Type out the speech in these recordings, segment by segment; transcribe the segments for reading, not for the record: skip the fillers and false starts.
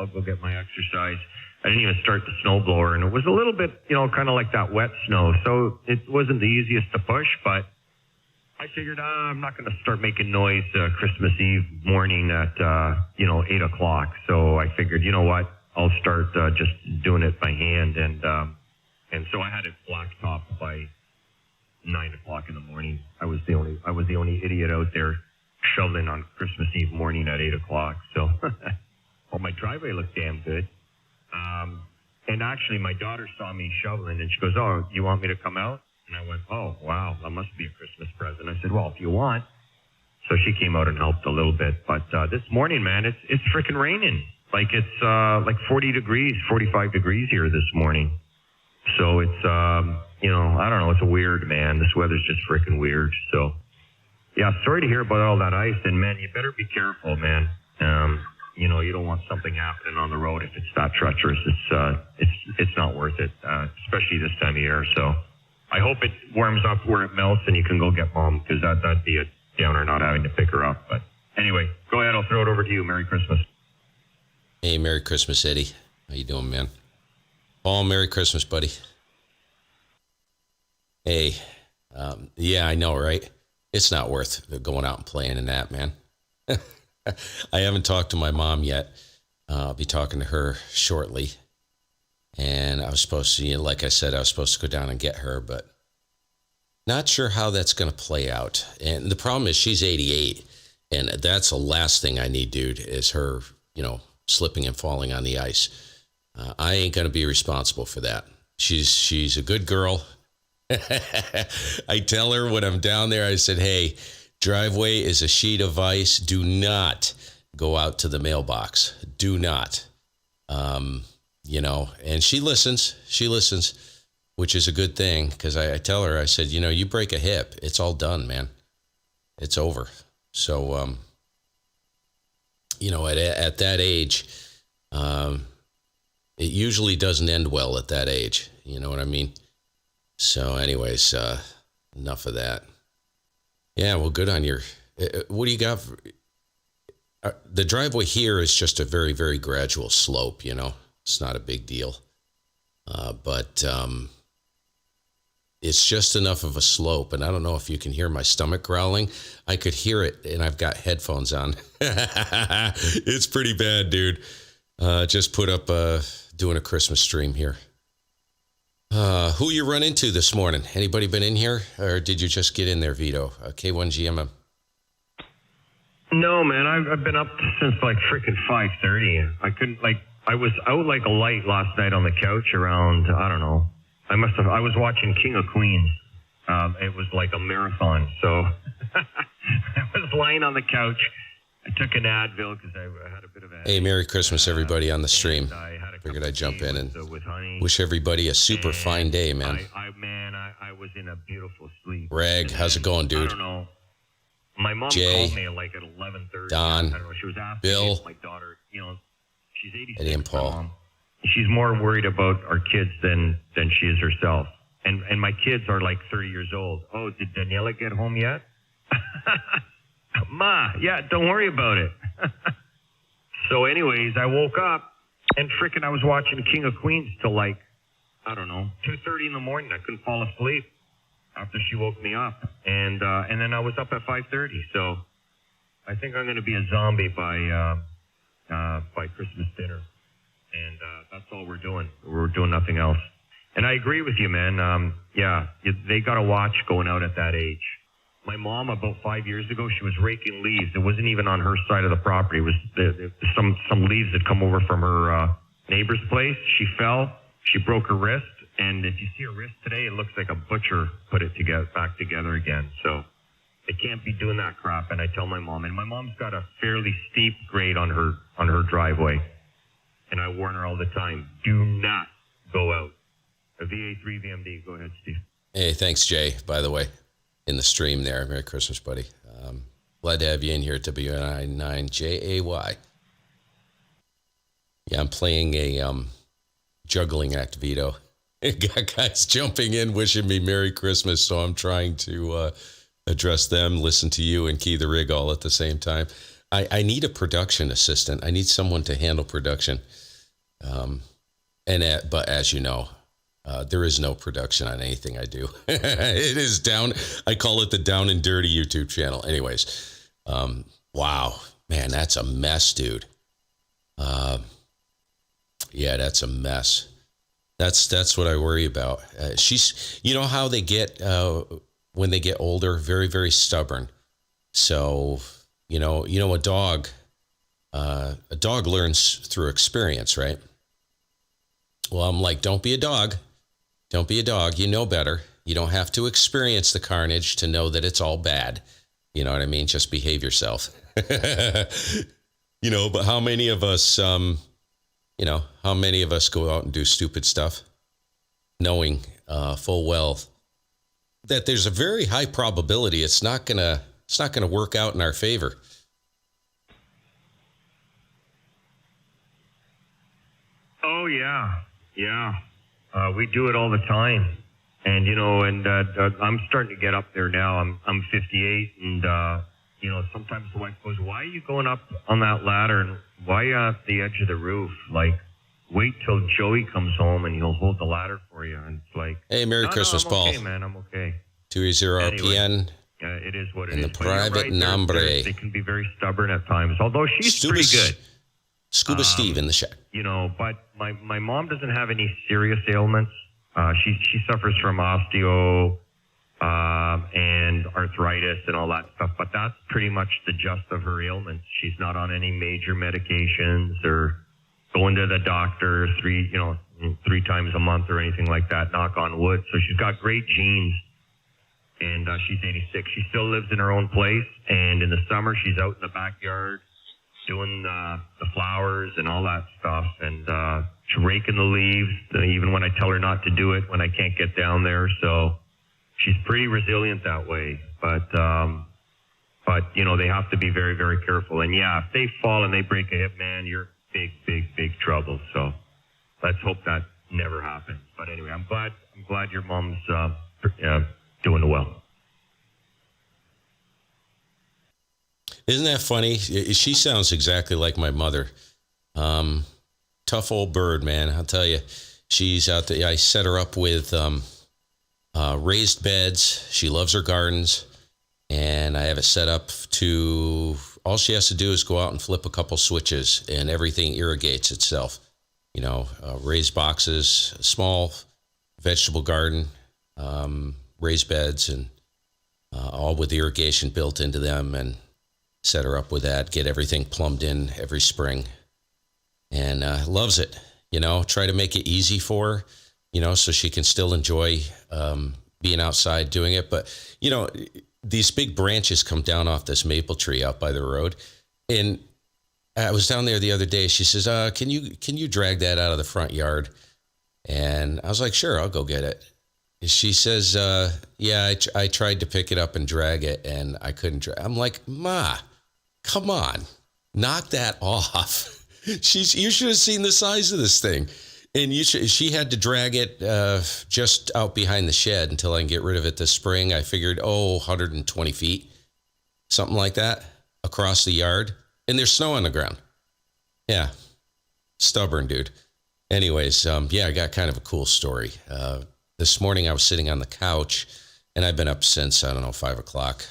I'll go get my exercise. I didn't even start the snowblower, and it was a little bit, kind of like that wet snow. So it wasn't the easiest to push, but I figured I'm not going to start making noise Christmas Eve morning at 8 o'clock. So I figured, you know what, I'll start just doing it by hand, and so I had it blacktopped by 9 o'clock in the morning. I was the only idiot out there shoveling on Christmas Eve morning at 8 o'clock. So, well, my driveway looked damn good. And actually, my daughter saw me shoveling, and she goes, "Oh, you want me to come out?" And I went, "Oh, wow, that must be a Christmas present." I said, "Well, if you want." So she came out and helped a little bit. But this morning, man, it's freaking raining. Like it's like 40 degrees, 45 degrees here this morning. So it's, I don't know. It's weird, man. This weather's just freaking weird. So, yeah, sorry to hear about all that ice. And, man, you better be careful, man. You don't want something happening on the road if it's that treacherous. It's not worth it, especially this time of year. So I hope it warms up where it melts and you can go get Mom, because that'd be a downer not having to pick her up. But anyway, go ahead. I'll throw it over to you. Merry Christmas. Hey, Merry Christmas, Eddie. How you doing, man? Paul, Merry Christmas, buddy. Hey, yeah, I know, right? It's not worth going out and playing in that, man. I haven't talked to my mom yet. I'll be talking to her shortly. And I was supposed to, like I said, I was supposed to go down and get her, but not sure how that's going to play out. And the problem is she's 88, and that's the last thing I need, dude, is her, slipping and falling on the ice. I ain't going to be responsible for that. She's a good girl. I tell her when I'm down there, I said, hey, driveway is a sheet of ice. Do not go out to the mailbox. Do not. And she listens, which is a good thing, because I tell her, I said, you break a hip, it's all done, man. It's over. So, at that age, it usually doesn't end well at that age. You know what I mean? So anyways, enough of that. Yeah, well, good on your, what do you got? The driveway here is just a very, very gradual slope, It's not a big deal. But it's just enough of a slope. And I don't know if you can hear my stomach growling. I could hear it, and I've got headphones on. It's pretty bad, dude. Just put up doing a Christmas stream here. Who you run into this morning? Anybody been in here, or did you just get in there, Vito? K1GMM. No, man. I've been up since like freaking 5:30. I was out like a light last night on the couch around, I don't know. I was watching King of Queens. It was like a marathon. So I was lying on the couch. I took an Advil because I had a bit of a... Hey, Merry Christmas, everybody on the stream. Figured I'd jump in and wish everybody a super fine day, man. I was in a beautiful sleep. Rag, how's it going, dude? I don't know. My mom Jay, called me like at 11:30. Don, I don't know. She was asking Bill, me, my daughter, she's 86. Eddie and Paul. Mom. She's more worried about our kids than she is herself. And my kids are like 30 years old. Oh, did Daniela get home yet? Ma, yeah, don't worry about it. So anyways, I woke up and I was watching King of Queens till like, I don't know, 2:30 in the morning. I couldn't fall asleep after she woke me up. And then I was up at 5:30. So I think I'm going to be a zombie by Christmas dinner. And that's all we're doing. We're doing nothing else. And I agree with you, man. They got to watch going out at that age. My mom, about 5 years ago, she was raking leaves. It wasn't even on her side of the property. It was some leaves that come over from her neighbor's place. She fell. She broke her wrist. And if you see her wrist today, it looks like a butcher put it back together again. So they can't be doing that crap. And I tell my mom, and my mom's got a fairly steep grade on her driveway. And I warn her all the time, do not go out. A VA3 VMD. Go ahead, Steve. Hey, thanks, Jay, by the way, in the stream there. Merry Christmas, buddy. Glad to have you in here at W99JAY. Yeah, I'm playing a juggling act, Vito. Got guys jumping in, wishing me Merry Christmas, so I'm trying to address them, listen to you, and key the rig all at the same time. I need a production assistant. I need someone to handle production. But as you know, there is no production on anything I do. It is down. I call it the Down and Dirty YouTube channel. Anyways, wow, man, that's a mess, dude. Yeah, that's a mess. That's what I worry about. She's, you know how they get when they get older, very, very stubborn. So, a dog learns through experience, right? Well, I'm like, don't be a dog. Don't be a dog. You know better. You don't have to experience the carnage to know that it's all bad. You know what I mean? Just behave yourself. But how many of us, how many of us go out and do stupid stuff knowing full well that there's a very high probability it's not gonna work out in our favor. Oh yeah. We do it all the time, and I'm starting to get up there now. I'm 58, and sometimes the wife goes, "Why are you going up on that ladder, and why are you at the edge of the roof? Like, wait till Joey comes home and he'll hold the ladder for you." And it's like, hey, Merry Christmas, I'm Paul. Okay, man, I'm okay. 280 RPN. It is what it is. And the private nombre. They can be very stubborn at times, although she's pretty good. Scuba Steve in the shack. But my mom doesn't have any serious ailments. She suffers from osteo and arthritis and all that stuff, but that's pretty much the gist of her ailments. She's not on any major medications or going to the doctor three times a month or anything like that, knock on wood. So she's got great genes, and she's 86. She still lives in her own place, and in the summer she's out in the backyard doing the flowers and all that stuff, and she's raking the leaves, even when I tell her not to do it when I can't get down there. So she's pretty resilient that way. But they have to be very, very careful. And yeah, if they fall and they break a hip, man, you're big trouble. So let's hope that never happens. But anyway, I'm glad your mom's doing well. Isn't that funny? She sounds exactly like my mother. Tough old bird, man. I'll tell you, she's out there. I set her up with raised beds. She loves her gardens, and I have it set up to, all she has to do is go out and flip a couple switches and everything irrigates itself. Raised boxes, small vegetable garden, raised beds, and all with irrigation built into them, and set her up with that, get everything plumbed in every spring, and loves it. Try to make it easy for her, so she can still enjoy being outside doing it. But, these big branches come down off this maple tree out by the road. And I was down there the other day. She says, can you drag that out of the front yard? And I was like, sure, I'll go get it. She says, yeah, I tried to pick it up and drag it, and I couldn't drag. I'm like, Ma, come on, knock that off. You should have seen the size of this thing. And she had to drag it just out behind the shed until I can get rid of it this spring. I figured, 120 feet, something like that, across the yard. And there's snow on the ground. Yeah, stubborn, dude. Anyways, I got kind of a cool story. This morning I was sitting on the couch, and I've been up since, 5 o'clock.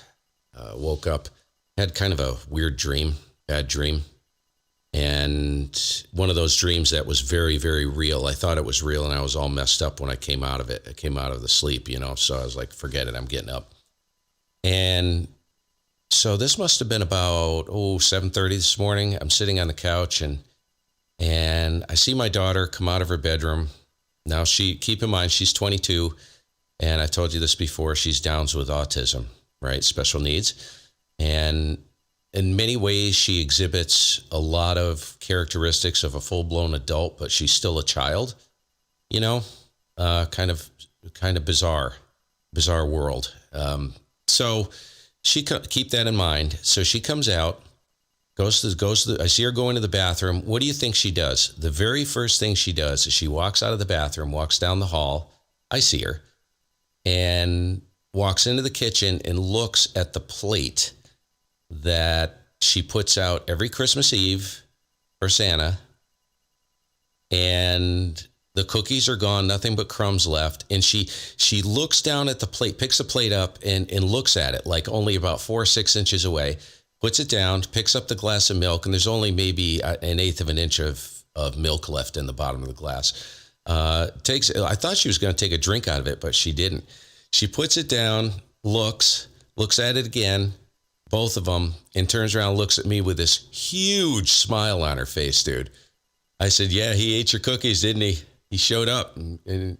Woke up, had kind of a weird dream, bad dream. And one of those dreams that was very, very real. I thought it was real, and I was all messed up when I came out of it. I came out of the sleep, so I was like, forget it, I'm getting up. And so this must have been about, 7:30 this morning. I'm sitting on the couch, and I see my daughter come out of her bedroom. Now, keep in mind, she's 22, and I told you this before, she's Downs with autism, right? Special needs. And in many ways, she exhibits a lot of characteristics of a full-blown adult, but she's still a child, kind of bizarre world. So keep that in mind. So she comes out, I see her go into the bathroom. What do you think she does? The very first thing she does is she walks out of the bathroom, walks down the hall. I see her, and walks into the kitchen and looks at the plate that she puts out every Christmas Eve for Santa, and the cookies are gone, nothing but crumbs left. And she looks down at the plate, picks the plate up and looks at it like only about 4 or 6 inches away, puts it down, picks up the glass of milk, and there's only maybe an eighth of an inch of milk left in the bottom of the glass. I thought she was going to take a drink out of it, but she didn't. She puts it down, looks at it again, both of them, and turns around and looks at me with this huge smile on her face, dude. I said, yeah, he ate your cookies, didn't he? He showed up and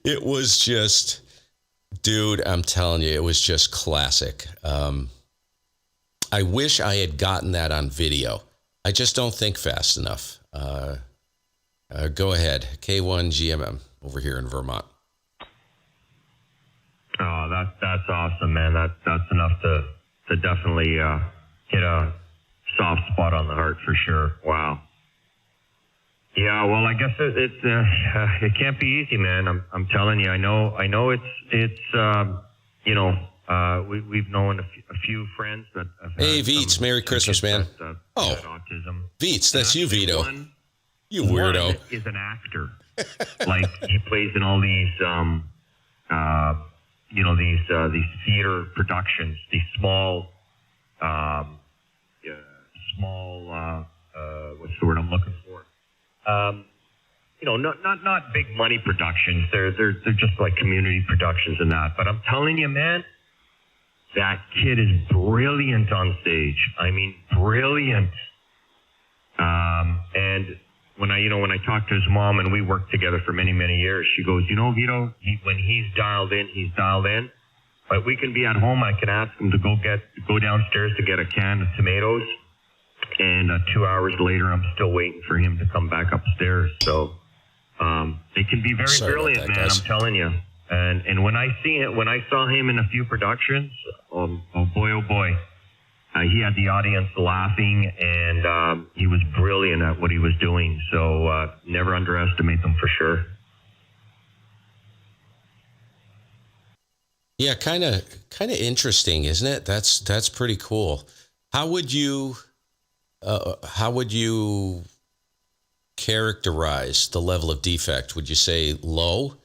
it was just, dude, I'm telling you, it was just classic. I wish I had gotten that on video. I just don't think fast enough. Go ahead. K1GMM over here in Vermont. Oh, that's awesome, man. That's enough to definitely hit a soft spot on the heart for sure. Wow. Yeah, well, I guess it can't be easy, man. I'm telling you. I know it's we've known a few friends that have had. Hey, Veets, Merry Christmas, man. Autism. Veets, that's you, Vito. You weirdo. One is an actor. Like he plays in all these these theater productions, these small what's the word I'm looking for? Not big money productions. They're just like community productions and that. But I'm telling you, man, that kid is brilliant on stage. I mean, brilliant. And when I talked to his mom and we worked together for many, many years, she goes, Vito, when he's dialed in. But we can be at home. I can ask him to go downstairs to get a can of tomatoes. And 2 hours later, I'm still waiting for him to come back upstairs. So they can be very brilliant, man. Guys. I'm telling you. And when I saw him in a few productions, oh boy, he had the audience laughing, and he was brilliant at what he was doing. So never underestimate them for sure. Yeah, kind of interesting, isn't it? That's pretty cool. How would you characterize the level of defect? Would you say low,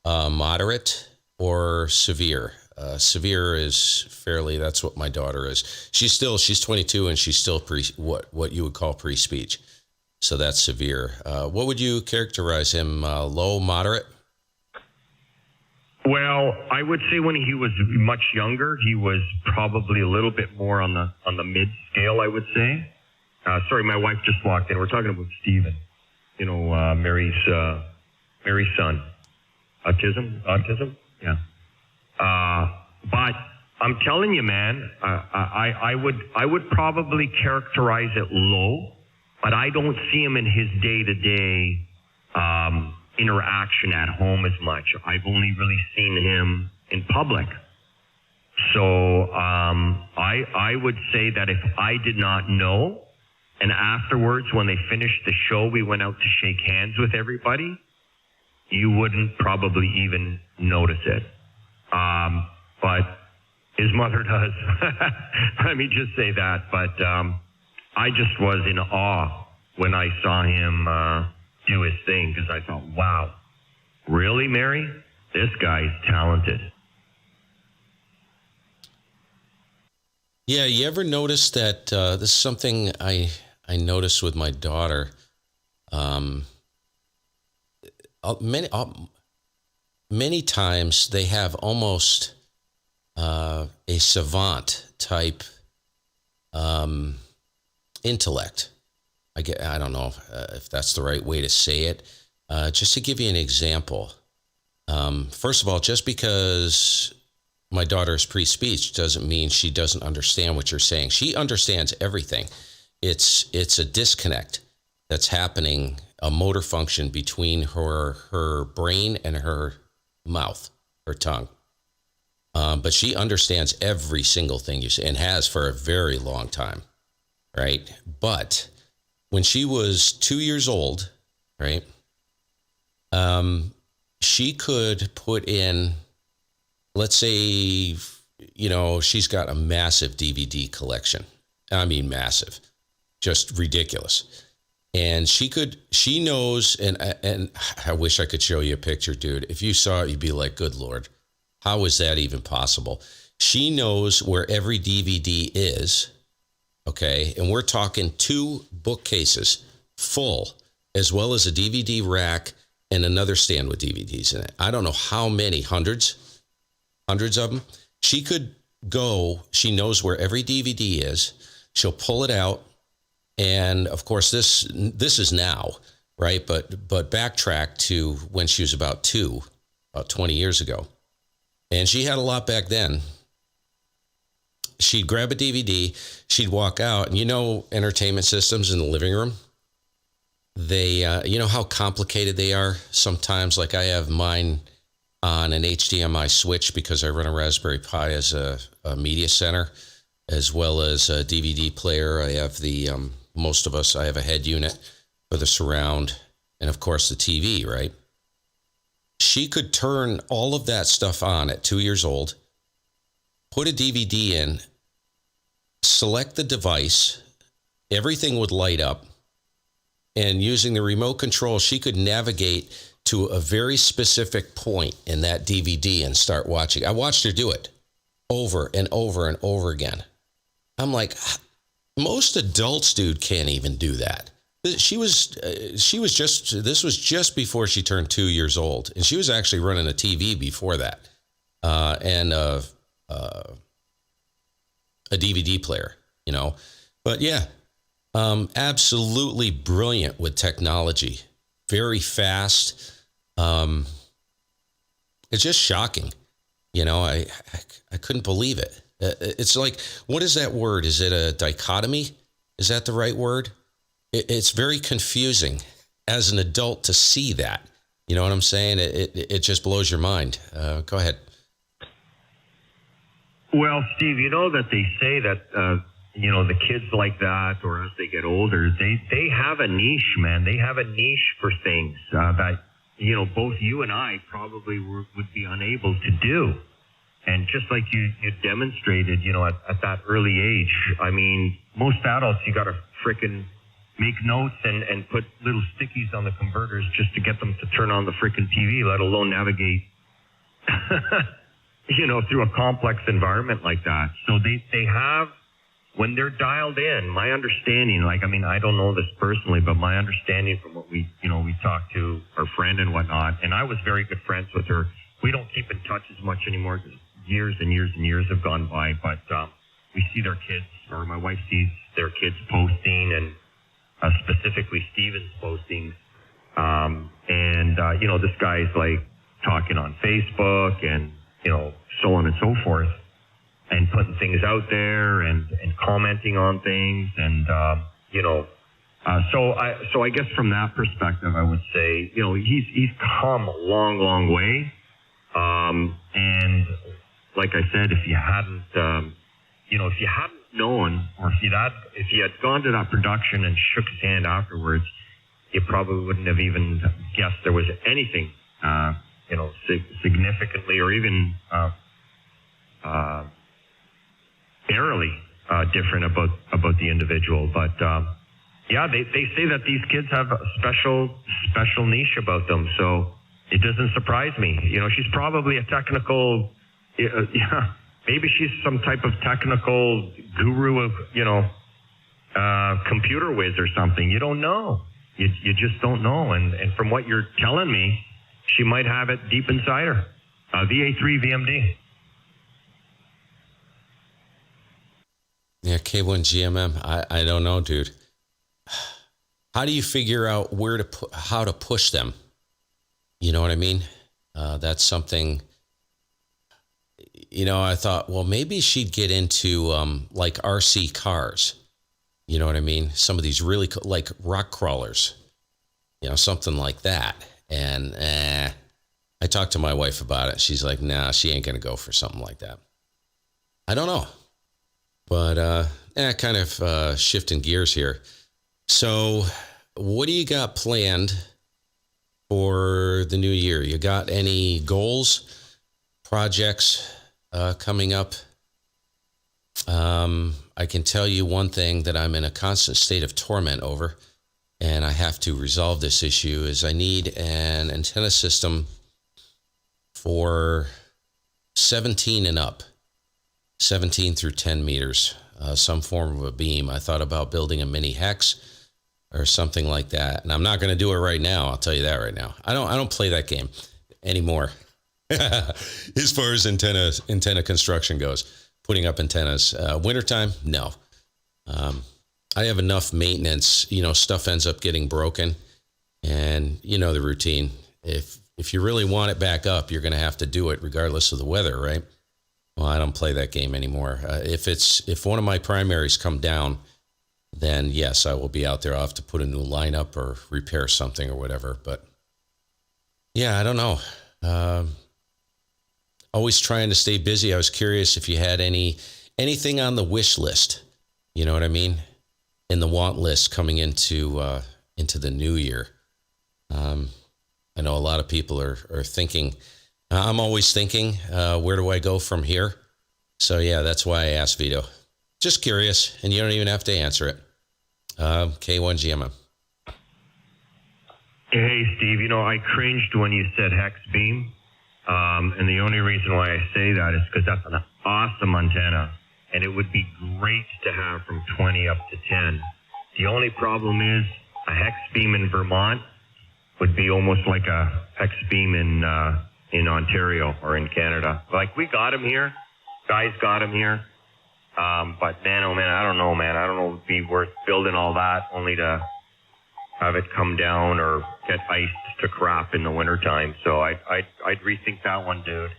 moderate, or severe? Severe is fairly, that's what my daughter is. She's 22 and she's still what you would call pre-speech. So that's severe. What would you characterize him? Low, moderate? Well, I would say when he was much younger, he was probably a little bit more on the mid scale, I would say. Sorry, my wife just walked in. We're talking about Steven, Mary's son. Autism? Yeah. But I'm telling you, man, I would probably characterize it low, but I don't see him in his day-to-day interaction at home as much. I've only really seen him in public. So I would say that if I did not know, and afterwards when they finished the show, we went out to shake hands with everybody, you wouldn't probably even notice it. But his mother does. Let me just say that. But I just was in awe when I saw him do his thing, because I thought, wow, really, Mary? This guy's talented. Yeah, you ever notice that this is something I noticed with my daughter. Many times they have almost a savant type intellect. I don't know if that's the right way to say it. Just to give you an example, first of all, just because my daughter is pre-speech doesn't mean she doesn't understand what you're saying. She understands everything. It's a disconnect that's happening, a motor function between her brain and her mouth, her tongue. But she understands every single thing you say, and has for a very long time, right? But when she was 2 years old, right, she could put in, let's say, she's got a massive DVD collection. I mean, massive, just ridiculous. And she knows, and I wish I could show you a picture, dude. If you saw it, you'd be like, good Lord, how is that even possible? She knows where every DVD is, okay? And we're talking 2 bookcases full, as well as a DVD rack and another stand with DVDs in it. I don't know how many, hundreds of them. She could go, she knows where every DVD is. She'll pull it out. And of course, this is now, right? But backtrack to when she was about 20 years ago. And she had a lot back then. She'd grab a DVD, she'd walk out, and entertainment systems in the living room, they, you know how complicated they are sometimes. Like I have mine on an HDMI switch because I run a Raspberry Pi as a media center, as well as a DVD player. I have I have a head unit for the surround, and of course the TV, right? She could turn all of that stuff on at 2 years old, put a DVD in, select the device, everything would light up, and using the remote control, she could navigate to a very specific point in that DVD and start watching. I watched her do it over and over and over again. I'm like, most adults, dude, can't even do that. This was just before she turned 2 years old, and she was actually running a TV before that, and a DVD player, But yeah, absolutely brilliant with technology, very fast. It's just shocking, I couldn't believe it. It's like, what is that word? Is it a dichotomy? Is that the right word? It's very confusing as an adult to see that. You know what I'm saying? It just blows your mind. Go ahead. Well, Steve, that they say that, the kids like that, or as they get older, they have a niche, man. They have a niche for things that, both you and I probably would be unable to do. And just like you demonstrated, at that early age, I mean, most adults, you got to frickin' make notes and put little stickies on the converters just to get them to turn on the frickin' TV, let alone navigate, through a complex environment like that. So they have, when they're dialed in, my understanding, I don't know this personally, but my understanding from what we talked to our friend and whatnot, and I was very good friends with her. We don't keep in touch as much anymore because years and years and years have gone by, but we see their kids, or my wife sees their kids posting, and specifically Steven's postings. This guy's like talking on Facebook and, so on and so forth, and putting things out there and commenting on things. And, so I guess from that perspective, I would say, he's come a long, long way. And like I said, if you hadn't known, or if he had gone to that production and shook his hand afterwards, you probably wouldn't have even guessed there was anything, significantly or even barely different about the individual. But yeah, they say that these kids have a special niche about them. So it doesn't surprise me. She's probably a technical. Maybe she's some type of technical guru of, computer whiz or something. You don't know. You just don't know. And from what you're telling me, she might have it deep inside her. VA3 VMD. Yeah, K1 GMM. I don't know, dude. How do you figure out how to push them? You know what I mean? That's something. I thought, well, maybe she'd get into like RC cars. You know what I mean? Some of these really like rock crawlers, something like that. And I talked to my wife about it. She's like, nah, she ain't going to go for something like that. I don't know. But kind of shifting gears here. So what do you got planned for the new year? You got any goals, projects? coming up. I can tell you one thing that I'm in a constant state of torment over, and I have to resolve this issue, is I need an antenna system for 17 and up, 17 through 10 meters, some form of a beam. I thought about building a mini hex or something like that, and I'm not going to do it right now. I'll tell you that right now. I don't play that game anymore. As far as antenna construction goes, putting up antennas, wintertime, no. I have enough maintenance, stuff ends up getting broken, and the routine. If you really want it back up, you're going to have to do it regardless of the weather, right? Well, I don't play that game anymore. If one of my primaries come down, then yes, I will be out there. I'll have to put a new lineup or repair something or whatever. But yeah, I don't know. Always trying to stay busy. I was curious if you had anything on the wish list. You know what I mean? In the want list coming into the new year. I know a lot of people are thinking. I'm always thinking, where do I go from here? So yeah, that's why I asked Vito. Just curious, and you don't even have to answer it. K1GMM. Hey, Steve, I cringed when you said hex beam. And the only reason why I say that is because that's an awesome antenna, and it would be great to have from 20 up to 10. The only problem is a hex beam in Vermont would be almost like a hex beam in Ontario or in Canada. Like, we got them here. Guys got them here. But man, oh man, I don't know, man. I don't know if it'd be worth building all that only to have it come down or get iced to crap in the wintertime. So I'd rethink that one, dude.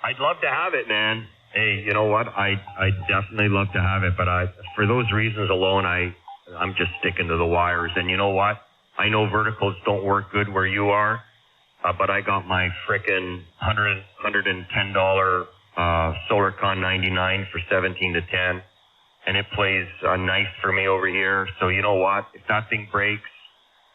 I'd love to have it, man. Hey, you know what? I'd definitely love to have it, but for those reasons alone, I'm just sticking to the wires. And you know what? I know verticals don't work good where you are, but I got my frickin' $110 SolarCon 99 for 17 to 10. And it plays nice for me over here. So you know what? If that thing breaks,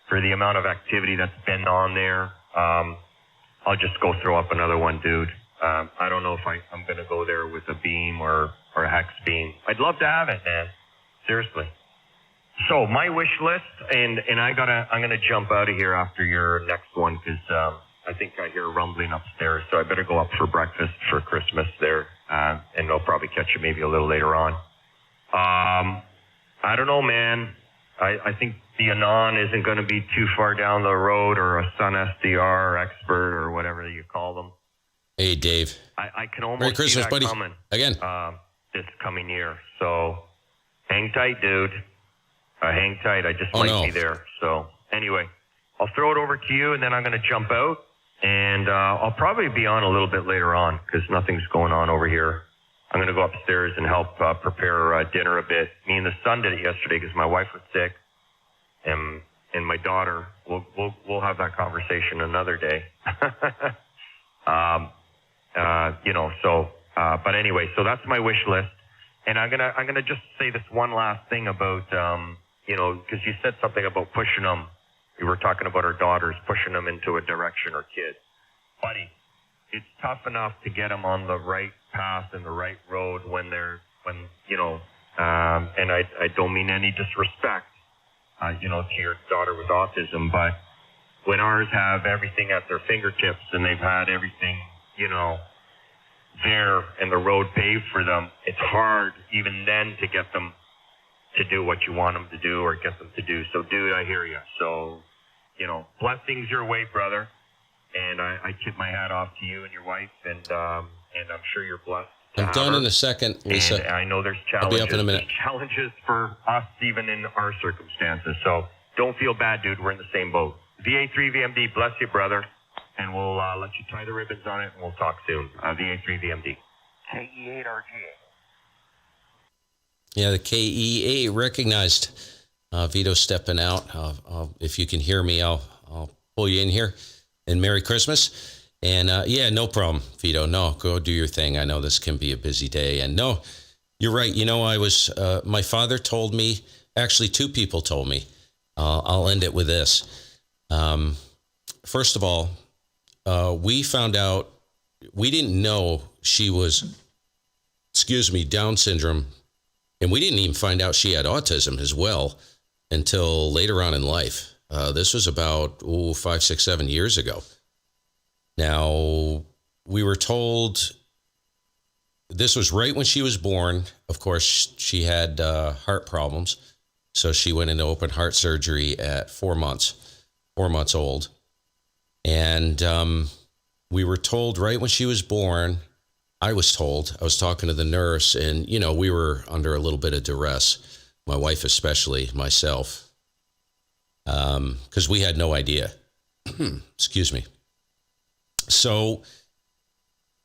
for the amount of activity that's been on there, I'll just go throw up another one, dude. I don't know if I'm going to go there with a beam or a hex beam. I'd love to have it, man. Seriously. So my wish list, and I'm going to jump out of here after your next one because I think I hear rumbling upstairs. So I better go up for breakfast for Christmas there, and I'll probably catch you maybe a little later on. I don't know, man. I think the Anon isn't going to be too far down the road, or a Sun SDR expert or whatever you call them. Hey, Dave. I can almost Merry Christmas, see that buddy. coming Again. This coming year. So hang tight, dude. Hang tight. I just might be there. So anyway, I'll throw it over to you, and then I'm going to jump out, and I'll probably be on a little bit later on because nothing's going on over here. I'm going to go upstairs and help prepare dinner a bit. Me and the son did it yesterday because my wife was sick, and my daughter. We'll have that conversation another day. But anyway, so that's my wish list, and I'm gonna just say this one last thing about because you said something about pushing them. We were talking about our daughters pushing them into a direction, or kids, buddy. It's tough enough to get them on the right path and the right road and I don't mean any disrespect, to your daughter with autism, but when ours have everything at their fingertips and they've had everything, there and the road paved for them, it's hard even then to get them to do what you want them to do or get them to do. So, dude, I hear you. So, blessings your way, brother. And I tip my hat off to you and your wife, and I'm sure you're blessed. I'm done in a second, Lisa. And I know there's challenges. I'll be up in a minute. There's challenges for us, even in our circumstances. So don't feel bad, dude. We're in the same boat. VA3VMD, bless you, brother. And we'll let you tie the ribbons on it, and we'll talk soon. VA3VMD. KE8RGA. Yeah, the KE8 recognized. Vito stepping out. If you can hear me, I'll pull you in here. And Merry Christmas. And yeah, no problem, Vito. No, go do your thing. I know this can be a busy day. And no, you're right. I was, my father told me, actually two people told me, I'll end it with this. First of all, we found out we didn't know she was, excuse me, Down syndrome. And we didn't even find out she had autism as well until later on in life. This was about 5, 6, 7 years ago. Now, we were told this was right when she was born. Of course, she had heart problems. So she went into open heart surgery at 4 months old. And we were told right when she was born, I was talking to the nurse, and, we were under a little bit of duress, my wife especially, myself, because we had no idea. Excuse me. So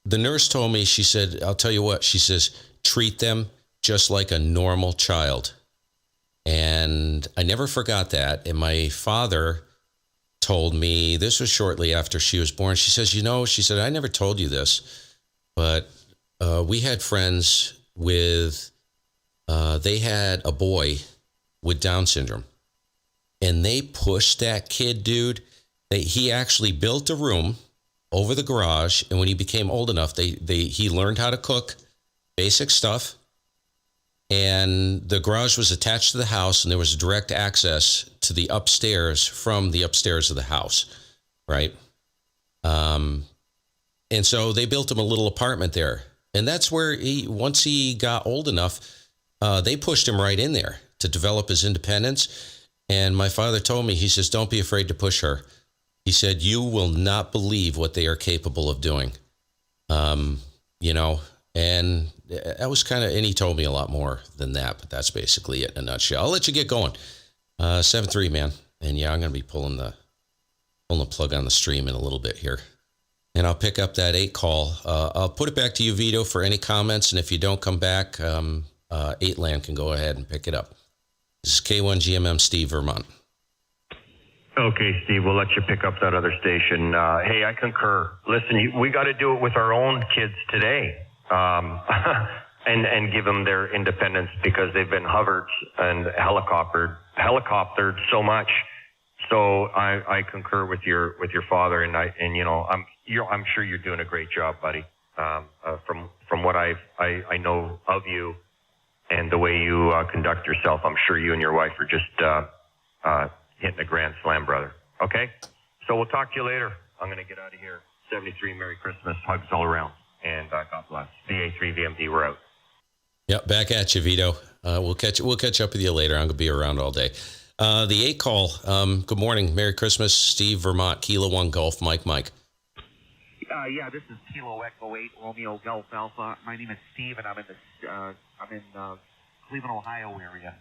the nurse told me, she said, I'll tell you what, she says, treat them just like a normal child. And I never forgot that. And my father told me, this was shortly after she was born, she says, she said, I never told you this, but we had friends with, they had a boy with Down syndrome, and they pushed that kid, dude. He actually built a room over the garage, and when he became old enough, he learned how to cook, basic stuff, and the garage was attached to the house, and there was direct access to the upstairs from the upstairs of the house, right? And so they built him a little apartment there. And that's where once he got old enough, they pushed him right in there to develop his independence. And my father told me, he says, don't be afraid to push her. He said, you will not believe what they are capable of doing. And that was and he told me a lot more than that, but that's basically it in a nutshell. I'll let you get going. 7-3, man. And I'm going to be pulling the plug on the stream in a little bit here. And I'll pick up that 8 call. I'll put it back to you, Vito, for any comments. And if you don't come back, 8 Land can go ahead and pick it up. This is K1 GMM Steve, Vermont. Okay, Steve, we'll let you pick up that other station. Hey, I concur. Listen, we got to do it with our own kids today, and give them their independence, because they've been hovered and helicoptered so much. So I concur with your father, and I'm sure you're doing a great job, buddy. From what I know of you and the way you conduct yourself, I'm sure you and your wife are just hitting a grand slam, brother. Okay? So we'll talk to you later. I'm going to get out of here. 73, Merry Christmas. Hugs all around. And God bless. VA3VMD, we're out. Yep, back at you, Vito. We'll catch up with you later. I'm going to be around all day. The 8 call. Good morning. Merry Christmas. Steve, Vermont. Kilo 1 Golf. Mike. Yeah, this is Kilo Echo 8 Romeo Golf Alpha. My name is Steve, and I'm in Cleveland, Ohio area.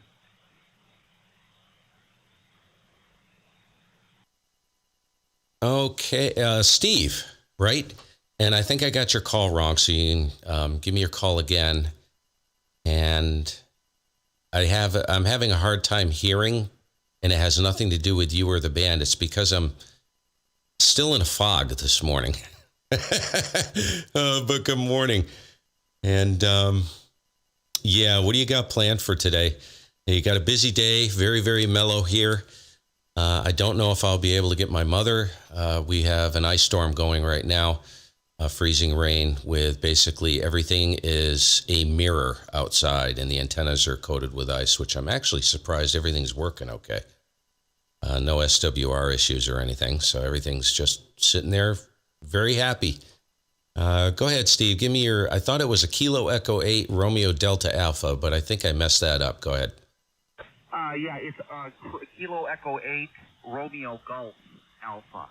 Okay, Steve, right? And I think I got your call wrong, so you can give me your call again. And I'm having a hard time hearing, and it has nothing to do with you or the band. It's because I'm still in a fog this morning. But good morning. And what do you got planned for today? You got a busy day, very, very mellow here. I don't know if I'll be able to get my mother. We have an ice storm going right now, freezing rain with basically everything is a mirror outside, and the antennas are coated with ice, which I'm actually surprised everything's working okay. No SWR issues or anything, so everything's just sitting there, very happy. Go ahead, Steve. Give me I thought it was a Kilo Echo 8 Romeo Delta Alpha, but I think I messed that up. Go ahead. Yeah, it's Kilo Echo 8 Romeo Golf Alpha.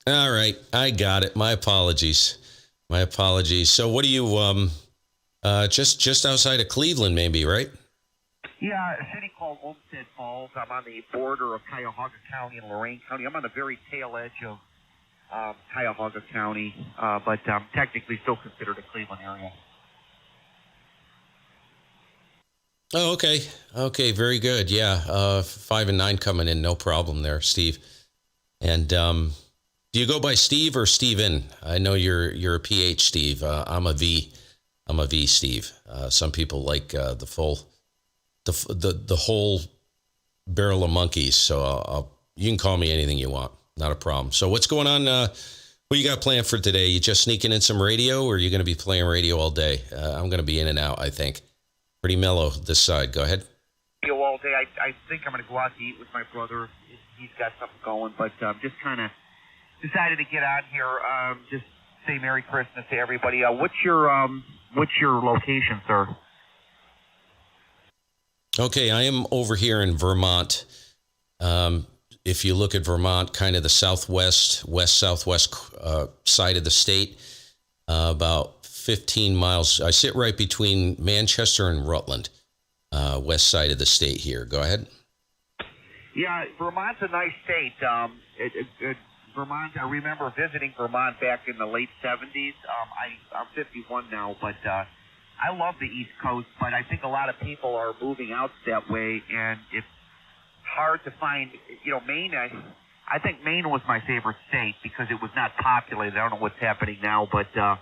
All right, I got it. My apologies. So what are you, just outside of Cleveland maybe, right? Yeah, a city called Olmsted Falls. I'm on the border of Cuyahoga County and Lorain County. I'm on the very tail edge of Cuyahoga County, but technically still considered a Cleveland area. Oh, okay. Okay, very good. Yeah, 5 and 9 coming in, no problem there, Steve. And do you go by Steve or Steven? I know you're a PH, Steve. I'm a V. Steve. Some people like the whole barrel of monkeys. So you can call me anything you want. Not a problem. So what's going on? What you got planned for today? You just sneaking in some radio, or are you going to be playing radio all day? I'm going to be in and out, I think. Pretty mellow this side. Go ahead. Radio all day. I think I'm going to go out to eat with my brother. He's got something going, but just kind of decided to get on here. Just say Merry Christmas to everybody. What's your location, sir? Okay, I am over here in Vermont. If you look at Vermont, kind of the west-southwest side of the state, about 15 miles. I sit right between Manchester and Rutland, west side of the state here. Go ahead. Yeah, Vermont's a nice state. Vermont, I remember visiting Vermont back in the late 70s. I'm 51 now, but I love the East Coast, but I think a lot of people are moving out that way, and it's hard to find, Maine. I think Maine was my favorite state because it was not populated. I don't know what's happening now, but I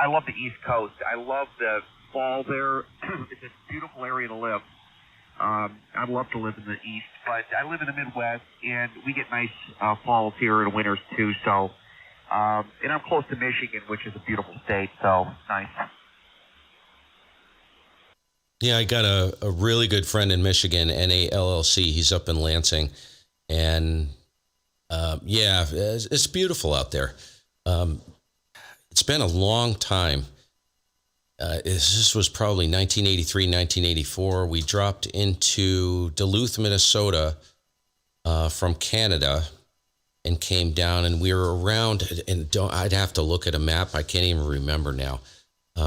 love the East Coast. I love the fall there. It's a beautiful area to live. I'd love to live in the East, but I live in the Midwest, and we get nice falls here and winters too. So, and I'm close to Michigan, which is a beautiful state. So nice. Yeah, I got a really good friend in Michigan, NALLC. He's up in Lansing. And, it's beautiful out there. It's been a long time. This was probably 1983, 1984. We dropped into Duluth, Minnesota from Canada and came down. And we were around, and I'd have to look at a map. I can't even remember now.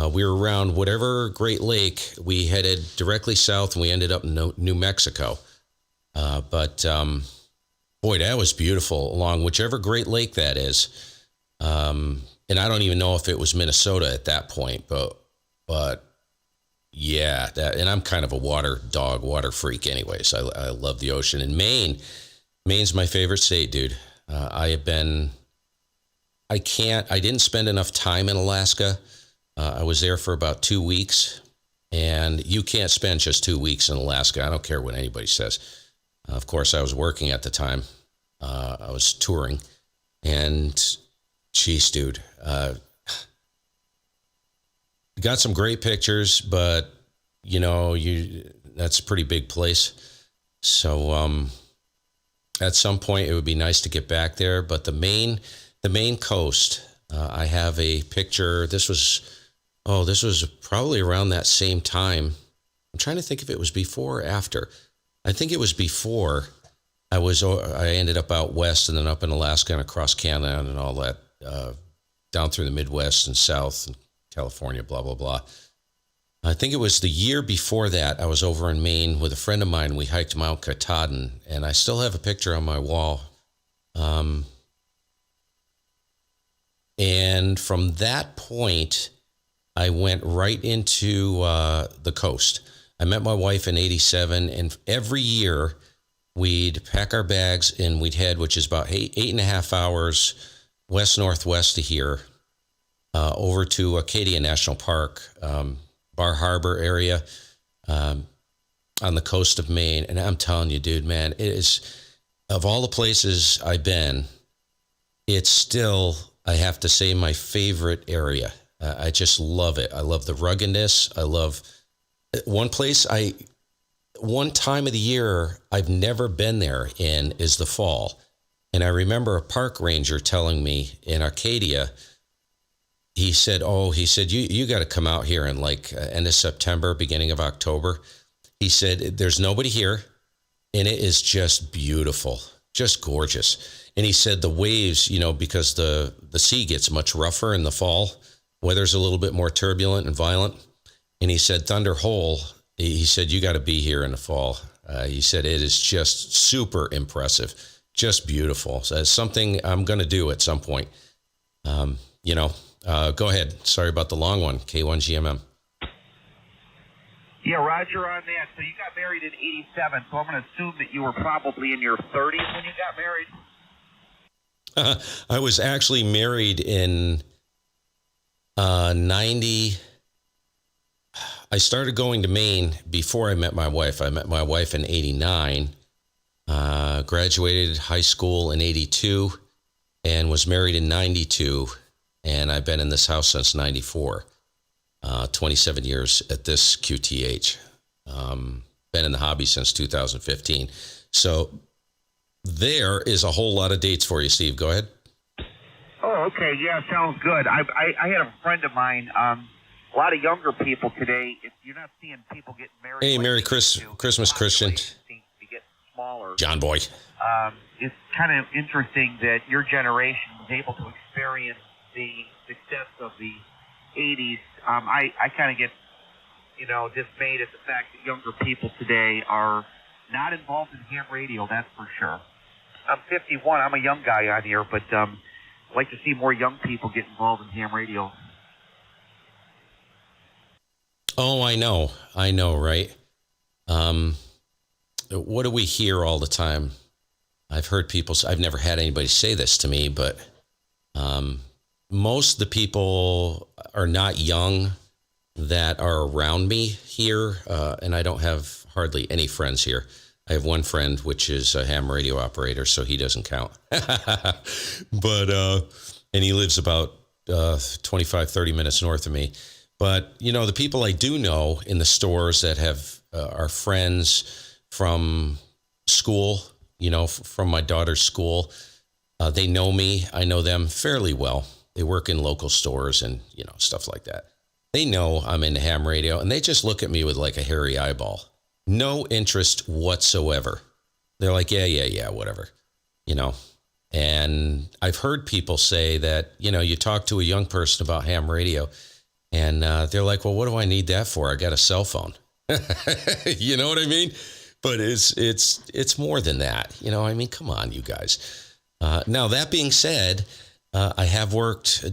We were around whatever Great Lake. We headed directly south, and we ended up in New Mexico. But boy, that was beautiful along whichever Great Lake that is. And I don't even know if it was Minnesota at that point, but yeah, and I'm kind of a water freak anyways. I love the ocean. And Maine's my favorite state, dude. I didn't spend enough time in Alaska. I was there for about 2 weeks, and you can't spend just 2 weeks in Alaska. I don't care what anybody says. Of course, I was working at the time. I was touring, and geez, dude, got some great pictures, but that's a pretty big place. So at some point, it would be nice to get back there. But the Maine coast, I have a picture. This was probably around that same time. I'm trying to think if it was before or after. I think it was before. I ended up out west and then up in Alaska and across Canada and all that, down through the Midwest and South and California, blah, blah, blah. I think it was the year before that. I was over in Maine with a friend of mine. We hiked Mount Katahdin, and I still have a picture on my wall. And from that point, I went right into the coast. I met my wife in 87, and every year we'd pack our bags and we'd head, which is about 8.5 hours west-northwest to here, over to Acadia National Park, Bar Harbor area, on the coast of Maine. And I'm telling you, dude, man, it is, of all the places I've been, it's still, I have to say, my favorite area. I just love it. I love the ruggedness. I love one time of the year I've never been there in is the fall. And I remember a park ranger telling me in Arcadia, he said, you got to come out here in like end of September, beginning of October. He said, there's nobody here, and it is just beautiful, just gorgeous. And he said the waves, because the sea gets much rougher in the fall, weather's a little bit more turbulent and violent. And he said Thunder Hole, he said, you got to be here in the fall. He said, it is just super impressive, just beautiful. So it's something I'm going to do at some point. Go ahead. Sorry about the long one, K1GMM. Yeah, Roger on that. So you got married in 87, so I'm going to assume that you were probably in your 30s when you got married? I was actually married in 90. I started going to Maine before I met my wife. I met my wife in 89. Graduated high school in 82 and was married in 92. And I've been in this house since 94. 27 years at this QTH. Been in the hobby since 2015. So there is a whole lot of dates for you, Steve. Go ahead. Oh, okay. Yeah, sounds good. I had a friend of mine. A lot of younger people today. You're not seeing people getting married. Hey, Merry Christmas, Christian. Seems to get smaller. John Boy. It's kind of interesting that your generation was able to experience the success of the 80s. I kind of get, dismayed at the fact that younger people today are not involved in ham radio, that's for sure. I'm 51. I'm a young guy on here, but I'd like to see more young people get involved in ham radio. Oh, I know, right? What do we hear all the time? I've heard people, I've never had anybody say this to me, but most of the people are not young that are around me here, and I don't have hardly any friends here. I have one friend, which is a ham radio operator, so he doesn't count. But, and he lives about 25, 30 minutes north of me. But, the people I do know in the stores that are friends from school, from my daughter's school, they know me. I know them fairly well. They work in local stores and, stuff like that. They know I'm into ham radio, and they just look at me with like a hairy eyeball. No interest whatsoever. They're like, yeah, whatever, And I've heard people say that, you talk to a young person about ham radio, and they're like, well, what do I need that for? I got a cell phone. You know what I mean? But it's more than that. Come on, you guys. Now, that being said, I have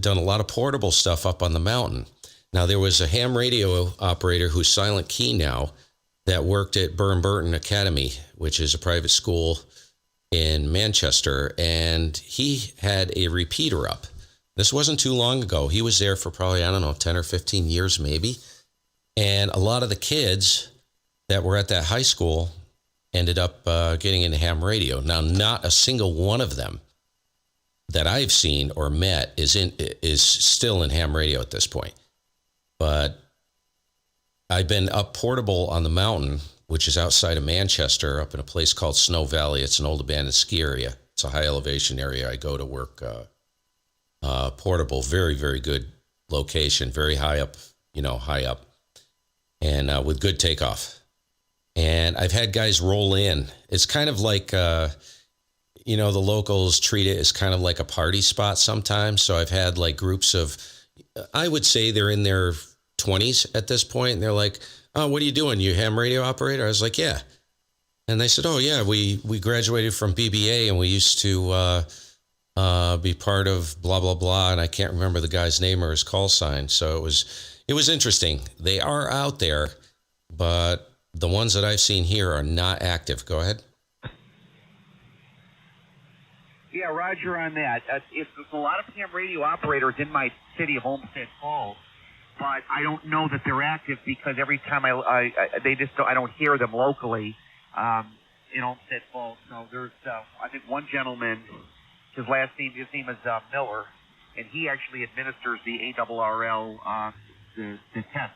done a lot of portable stuff up on the mountain. Now, there was a ham radio operator who's Silent Key now that worked at Burton Academy, which is a private school in Manchester, and he had a repeater up. This wasn't too long ago. He was there for probably, 10 or 15 years maybe. And a lot of the kids that were at that high school ended up getting into ham radio. Now, not a single one of them that I've seen or met is still in ham radio at this point. But I've been up portable on the mountain, which is outside of Manchester, up in a place called Snow Valley. It's an old abandoned ski area. It's a high elevation area. I go to work portable. Very, very good location. Very high up, and with good takeoff. And I've had guys roll in. It's kind of like, the locals treat it as kind of like a party spot sometimes. So I've had like groups of, I would say they're in their 20s at this point. And they're like, oh, what are you doing? You ham radio operator? I was like, yeah. And they said, oh yeah, we graduated from BBA and we used to be part of blah, blah, blah. And I can't remember the guy's name or his call sign. So it was interesting. They are out there, but the ones that I've seen here are not active. Go ahead. Yeah, Roger on that. There's a lot of ham radio operators in my city of Olmsted Falls, but I don't know that they're active because every time I don't hear them locally in Olmsted Falls. So there's, I think one gentleman, his name is Miller, and he actually administers the ARRL, the test.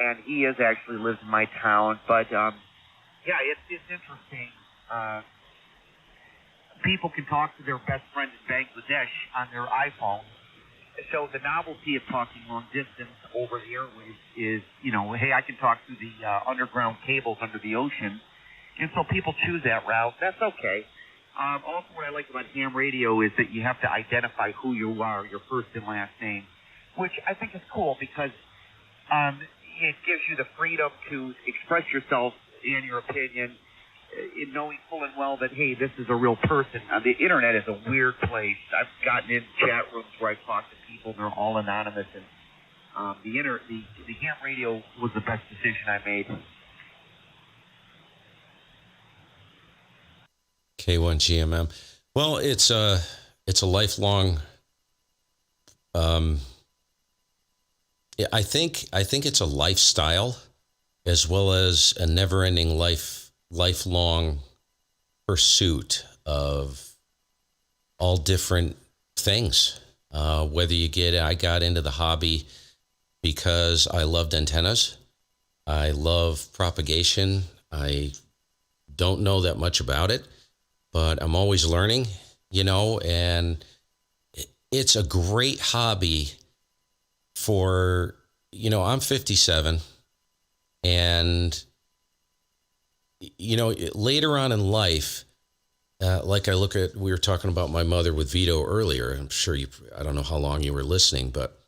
And he actually lives in my town. But, it's interesting. People can talk to their best friend in Bangladesh on their iPhone. So the novelty of talking long distance over the airwaves is, hey, I can talk through the underground cables under the ocean. And so people choose that route. That's okay. Also, what I like about ham radio is that you have to identify who you are, your first and last name, which I think is cool because it gives you the freedom to express yourself and your opinion in knowing full and well that, hey, this is a real person. The internet is a weird place. I've gotten in chat rooms where I've talked to people and they're all anonymous. And the ham radio was the best decision I made. K1GMM. Well, it's a lifelong. I think it's a lifestyle as well as a never-ending lifelong pursuit of all different things. I got into the hobby because I loved antennas. I love propagation. I don't know that much about it, but I'm always learning, and it's a great hobby for, I'm 57, and, later on in life, like we were talking about my mother with Vito earlier. I'm sure I don't know how long you were listening, but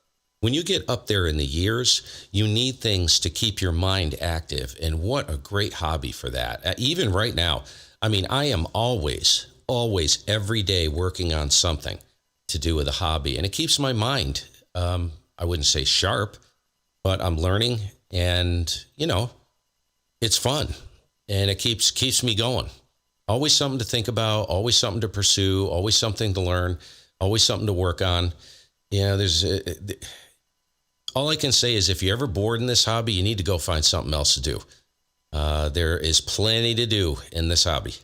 when you get up there in the years, you need things to keep your mind active. And what a great hobby for that. Even right now, I mean, I am always every day working on something to do with a hobby. And it keeps my mind, I wouldn't say sharp, but I'm learning, and, it's fun, and it keeps me going. Always something to think about, always something to pursue, always something to learn, always something to work on. All I can say is if you're ever bored in this hobby, you need to go find something else to do. There is plenty to do in this hobby.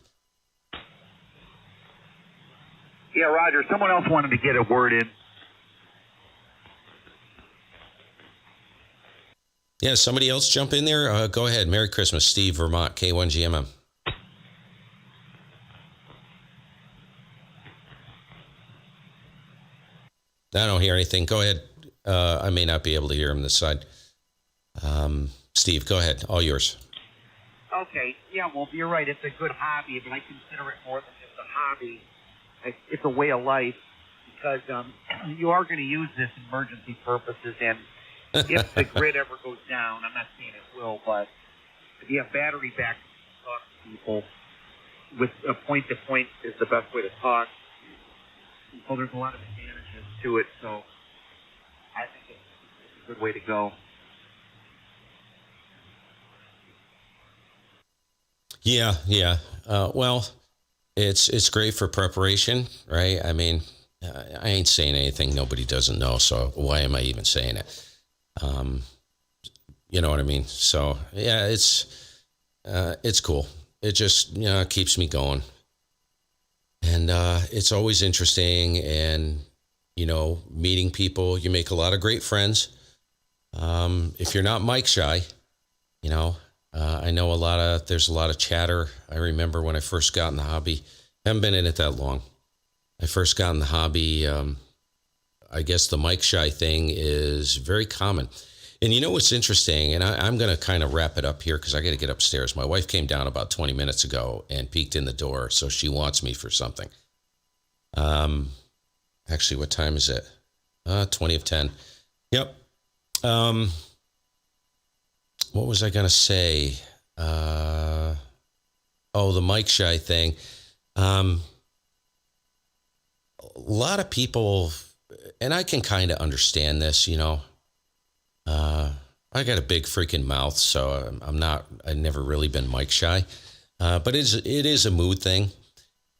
Yeah, Roger, someone else wanted to get a word in. Yeah, somebody else jump in there. Go ahead. Merry Christmas, Steve, Vermont, K1GMM. I don't hear anything. Go ahead. I may not be able to hear him this side. Steve, go ahead. All yours. Okay. Yeah, well, you're right. It's a good hobby, but I consider it more than just a hobby. It's a way of life, because you are going to use this in emergency purposes, and if the grid ever goes down, I'm not saying it will, but if you have battery backup, talk to people with a point-to-point is the best way to talk. So there's a lot of advantages to it, so I think it's a good way to go. Yeah. Well, it's great for preparation, right? I mean, I ain't saying anything nobody doesn't know, so why am I even saying it? You know what I mean? So yeah, it's cool. It just, keeps me going. And it's always interesting, and, meeting people. You make a lot of great friends. If you're not mic shy, I know there's a lot of chatter. I remember when I first got in the hobby, haven't been in it that long. I first got in the hobby. I guess the mic shy thing is very common. And what's interesting, and I'm going to kind of wrap it up here because I got to get upstairs. My wife came down about 20 minutes ago and peeked in the door, so she wants me for something. Actually, what time is it? 20 of 10. Yep. What was I going to say? The mic shy thing. A lot of people, and I can kind of understand this, I got a big freaking mouth, so I've never really been mic shy. But it is a mood thing.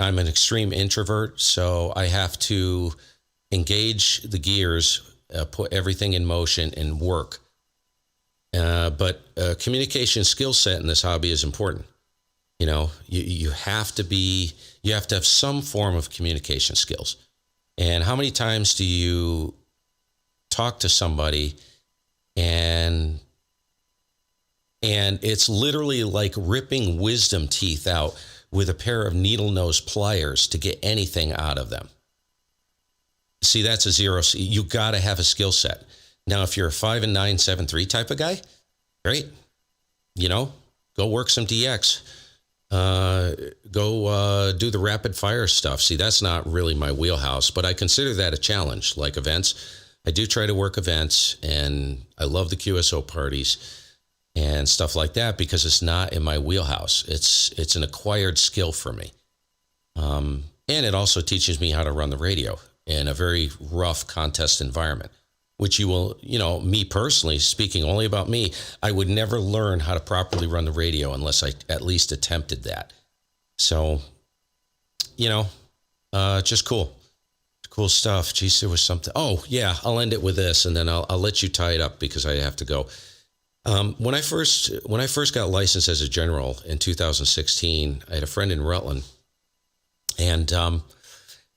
I'm an extreme introvert, so I have to engage the gears, put everything in motion and work. But communication skill set in this hobby is important. You have to have some form of communication skills. And how many times do you talk to somebody and it's literally like ripping wisdom teeth out with a pair of needle nose pliers to get anything out of them? See, that's a zero. You got to have a skill set. Now, if you're a 5 and 9, 7, 3 type of guy, great. Go work some DX. Go do the rapid fire stuff. See, that's not really my wheelhouse, but I consider that a challenge, like events. I do try to work events, and I love the QSO parties and stuff like that because it's not in my wheelhouse. It's an acquired skill for me. And it also teaches me how to run the radio in a very rough contest environment, which you will, me personally, speaking only about me, I would never learn how to properly run the radio unless I at least attempted that. So, just cool. Cool stuff. Geez, there was something. Oh, yeah, I'll end it with this, and then I'll let you tie it up because I have to go. When I first got licensed as a general in 2016, I had a friend in Rutland, And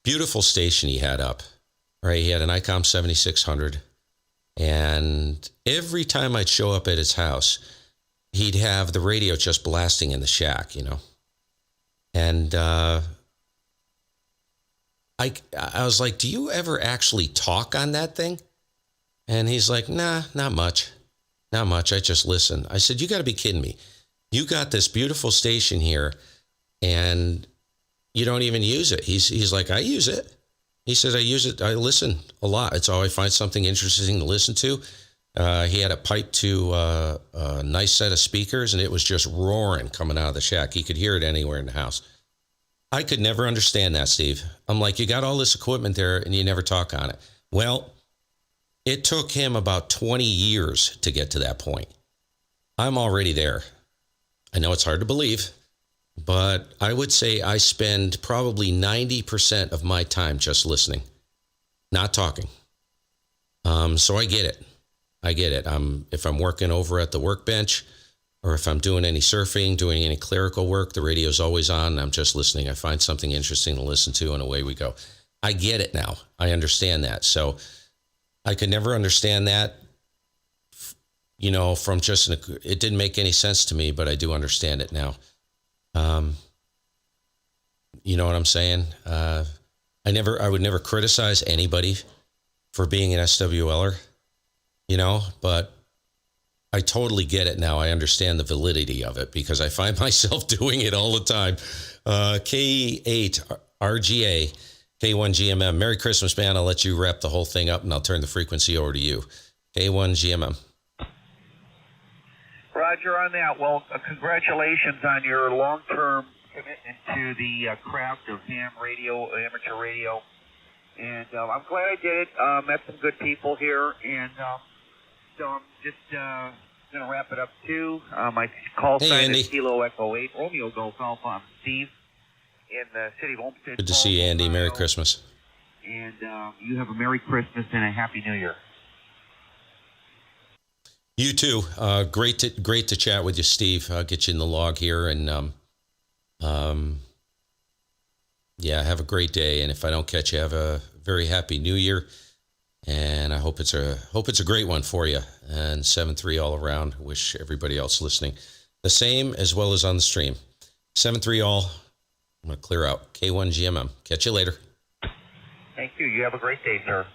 beautiful station he had up, right? He had an ICOM 7600. And every time I'd show up at his house, he'd have the radio just blasting in the shack, you know. And I was like, do you ever actually talk on that thing? And he's like, nah, not much. Not much. I just listen. I said, you got to be kidding me. You got this beautiful station here and you don't even use it. He's like, I use it. He says, I use it. I listen a lot. It's all I find something interesting to listen to. He had it piped to a nice set of speakers and it was just roaring coming out of the shack. He could hear it anywhere in the house. I could never understand that, Steve. I'm like, you got all this equipment there and you never talk on it. Well, it took him about 20 years to get to that point. I'm already there. I know it's hard to believe, but I would say I spend probably 90% of my time just listening, not talking. So I get it. I get it. If I'm working over at the workbench or if I'm doing any surfing, doing any clerical work, the radio's always on and I'm just listening. I find something interesting to listen to and away we go. I get it now. I understand that. So I could never understand that, you know, from just, it didn't make any sense to me, but I do understand it now. You know what I'm saying? I would never criticize anybody for being an SWLer, you know, but I totally get it now. I understand the validity of it because I find myself doing it all the time. K8 RGA, K1 GMM. Merry Christmas, man. I'll let you wrap the whole thing up and I'll turn the frequency over to you. K1 GMM. Roger on that. Well, congratulations on your long-term commitment to the craft of ham radio, amateur radio. And I'm glad I did it. Met some good people here. And so I'm just going to wrap it up, too. My call sign is Kilo Echo 8, Romeo Golf Alpha. I'm Steve in the city of Olmsted. Good to see you, Andy. Merry Christmas. And you have a Merry Christmas and a Happy New Year. You too. Great to chat with you, Steve. I'll get you in the log here, and yeah, have a great day. And if I don't catch you, have a very happy New Year. And I hope it's a great one for you. And 7-3 all around. Wish everybody else listening the same as well as on the stream. 7-3 all. I'm gonna clear out. K1 GMM. Catch you later. Thank you. You have a great day, sir.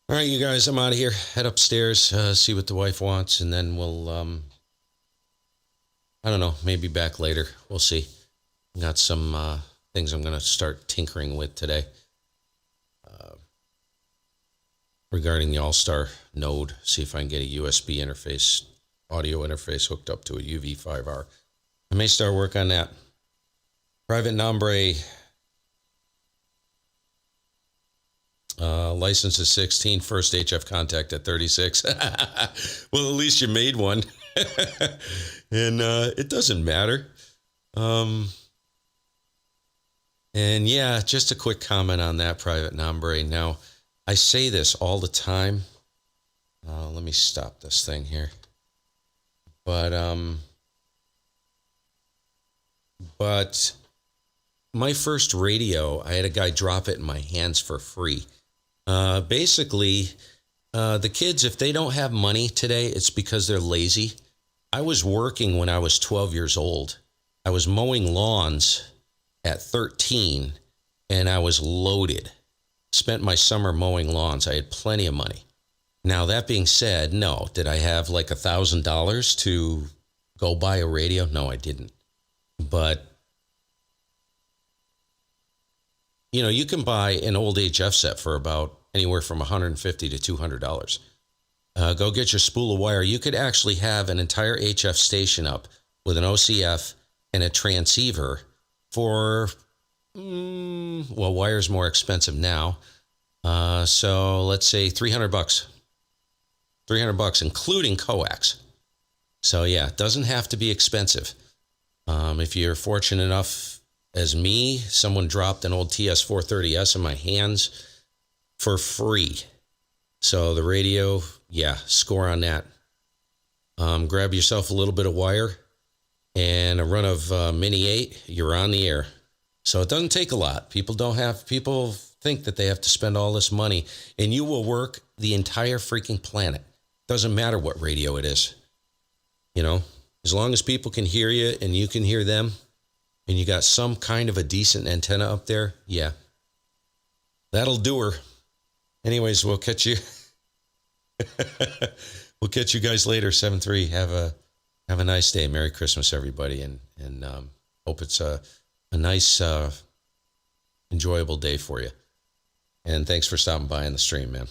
All right, you guys, I'm out of here. Head upstairs, see what the wife wants, and then we'll, I don't know, maybe back later. We'll see. Got some things I'm going to start tinkering with today regarding the All-Star node. See if I can get a USB interface, audio interface hooked up to a UV5R. I may start work on that. Private Nombre. License is 16, first HF contact at 36. Well, at least you made one. And it doesn't matter. And yeah, just a quick comment on that Private Nombre. Now, I say this all the time. Let me stop this thing here. But my first radio, I had a guy drop it in my hands for free. Basically, the kids, if they don't have money today, it's because they're lazy. I was working when I was 12 years old. I was mowing lawns at 13, and I was loaded. Spent my summer mowing lawns. I had plenty of money. Now, that being said, no. Did I have like $1,000 to go buy a radio? No, I didn't. But you know, you can buy an old HF set for about anywhere from $150 to $200. Go get your spool of wire. You could actually have an entire HF station up with an OCF and a transceiver for, well, wire's more expensive now. So let's say $300. $300, including coax. So yeah, it doesn't have to be expensive. If you're fortunate enough as me, someone dropped an old TS430S in my hands for free. So the radio, yeah, score on that. Grab yourself a little bit of wire and a run of Mini 8, you're on the air. So it doesn't take a lot. People think that they have to spend all this money, and you will work the entire freaking planet. Doesn't matter what radio it is. You know, as long as people can hear you and you can hear them, and you got some kind of a decent antenna up there, yeah, that'll do her. Anyways, we'll catch you. We'll catch you guys later. 7-3. Have a nice day. Merry Christmas, everybody, and hope it's a nice, enjoyable day for you. And thanks for stopping by on the stream, man.